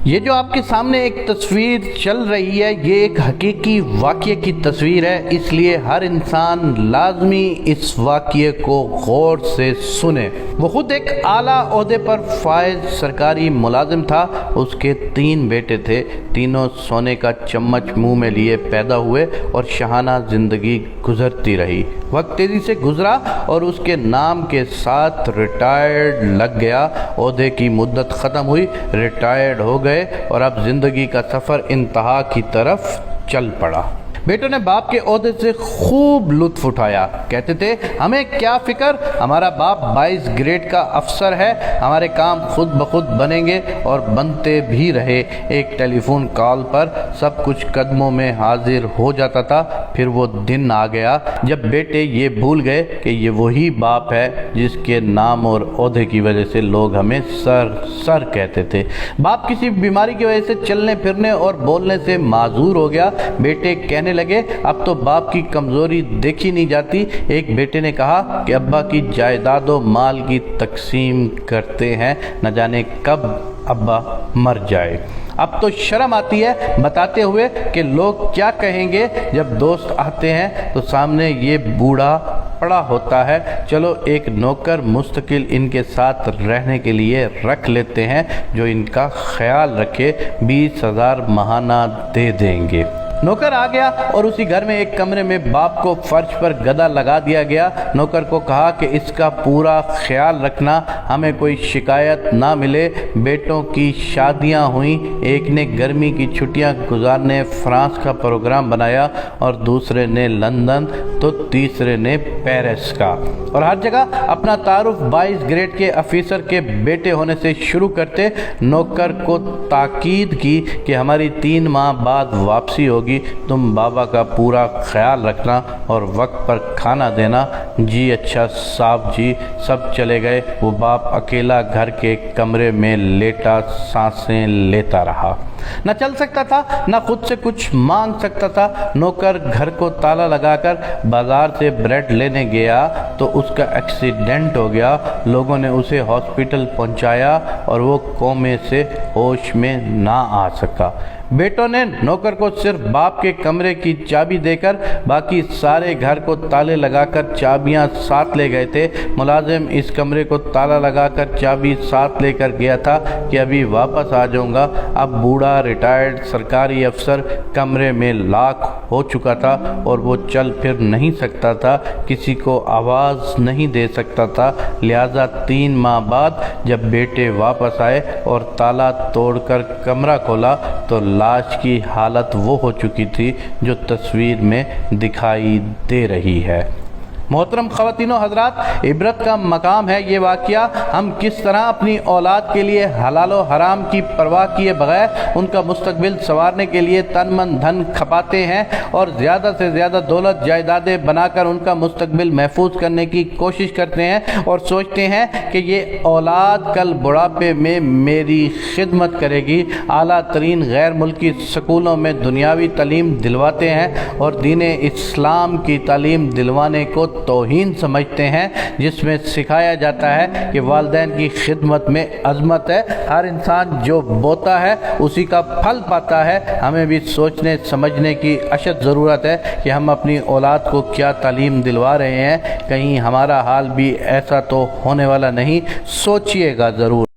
یہ جو آپ کے سامنے ایک تصویر چل رہی ہے یہ ایک حقیقی واقعے کی تصویر ہے، اس لیے ہر انسان لازمی اس واقعے کو غور سے سنے۔ وہ خود ایک اعلیٰ عہدے پر فائز سرکاری ملازم تھا، اس کے 3 بیٹے تھے، تینوں سونے کا چمچ منہ میں لیے پیدا ہوئے اور شاہانہ زندگی گزرتی رہی۔ وقت تیزی سے گزرا اور اس کے نام کے ساتھ ریٹائرڈ لگ گیا، عہدے کی مدت ختم ہوئی، ریٹائرڈ ہو گئے اور اب زندگی کا سفر انتہا کی طرف چل پڑا۔ بیٹوں نے باپ کے عہدے سے خوب لطف اٹھایا، کہتے تھے ہمیں کیا فکر، ہمارا باپ 22 گریڈ کا افسر ہے، ہمارے کام خود بخود بنیں گے اور بنتے بھی رہے۔ ایک ٹیلی فون کال پر سب کچھ قدموں میں حاضر ہو جاتا تھا۔ پھر وہ دن آ گیا جب بیٹے یہ بھول گئے کہ یہ وہی باپ ہے جس کے نام اور عہدے کی وجہ سے لوگ ہمیں سر کہتے تھے۔ باپ کسی بیماری کی وجہ سے چلنے پھرنے اور بولنے سے معذور ہو گیا۔ بیٹے کہنے لگے اب تو باپ کی کمزوری دیکھی نہیں جاتی۔ ایک بیٹے نے کہا کہ ابا کی جائیداد و مال کی تقسیم کرتے ہیں، نہ جانے کب ابا مر جائے۔ اب تو شرم آتی ہے بتاتے ہوئے کہ لوگ کیا کہیں گے جب دوست آتے ہیں تو سامنے یہ بوڑھا پڑا ہوتا ہے، چلو ایک نوکر مستقل ان کے ساتھ رہنے کے لیے رکھ لیتے ہیں جو ان کا خیال رکھے، 20,000 ماہانہ دے دیں گے۔ نوکر آ گیا اور اسی گھر میں ایک کمرے میں باپ کو فرش پر گدا لگا دیا گیا۔ نوکر کو کہا کہ اس کا پورا خیال رکھنا، ہمیں کوئی شکایت نہ ملے۔ بیٹوں کی شادیاں ہوئیں، ایک نے گرمی کی چھٹیاں گزارنے فرانس کا پروگرام بنایا اور دوسرے نے لندن تو تیسرے نے پیرس کا، اور ہر جگہ اپنا تعارف 22 گریڈ کے افیسر کے بیٹے ہونے سے شروع کرتے۔ نوکر کو تاکید کی کہ ہماری 3 ماہ بعد واپسی ہوگی، تم بابا کا پورا خیال رکھنا اور وقت پر کھانا دینا۔ جی اچھا صاحب جی، سب چلے گئے۔ وہ باپ اکیلا گھر کے کمرے میں لیٹا سانسیں لیتا رہا، نہ چل سکتا تھا، نہ خود سے کچھ مانگ سکتا تھا۔ نوکر گھر کو تالا لگا کر بازار سے بریڈ لینے گیا تو اس کا ایکسیڈنٹ ہو گیا، لوگوں نے اسے ہاسپٹل پہنچایا اور وہ کومے سے ہوش میں نہ آ سکا۔ بیٹوں نے نوکر کو صرف باپ کے کمرے کی چابی دے کر باقی سارے گھر کو تالے لگا کر چابیاں ساتھ لے گئے تھے۔ ملازم اس کمرے کو تالا لگا کر چابی ساتھ لے کر گیا تھا کہ ابھی واپس آ جاؤں گا۔ اب بوڑھا ریٹائرڈ سرکاری افسر کمرے میں لاک ہو چکا تھا اور وہ چل پھر نہیں سکتا تھا، کسی کو آواز نہیں دے سکتا تھا۔ لہذا 3 ماہ بعد جب بیٹے واپس آئے اور تالا توڑ کر کمرہ کھولا تو لاش کی حالت وہ ہو چکی تھی جو تصویر میں دکھائی دے رہی ہے۔ محترم خواتین و حضرات، عبرت کا مقام ہے یہ واقعہ۔ ہم کس طرح اپنی اولاد کے لیے حلال و حرام کی پرواہ کیے بغیر ان کا مستقبل سنوارنے کے لیے تن من دھن کھپاتے ہیں اور زیادہ سے زیادہ دولت جائیدادیں بنا کر ان کا مستقبل محفوظ کرنے کی کوشش کرتے ہیں اور سوچتے ہیں کہ یہ اولاد کل بڑھاپے میں میری خدمت کرے گی۔ اعلیٰ ترین غیر ملکی سکولوں میں دنیاوی تعلیم دلواتے ہیں اور دین اسلام کی تعلیم دلوانے کو توہین سمجھتے ہیں، جس میں سکھایا جاتا ہے کہ والدین کی خدمت میں عظمت ہے، ہر انسان جو بوتا ہے اسی کا پھل پاتا ہے۔ ہمیں بھی سوچنے سمجھنے کی اشد ضرورت ہے کہ ہم اپنی اولاد کو کیا تعلیم دلوا رہے ہیں، کہیں ہمارا حال بھی ایسا تو ہونے والا نہیں۔ سوچئے گا ضرور۔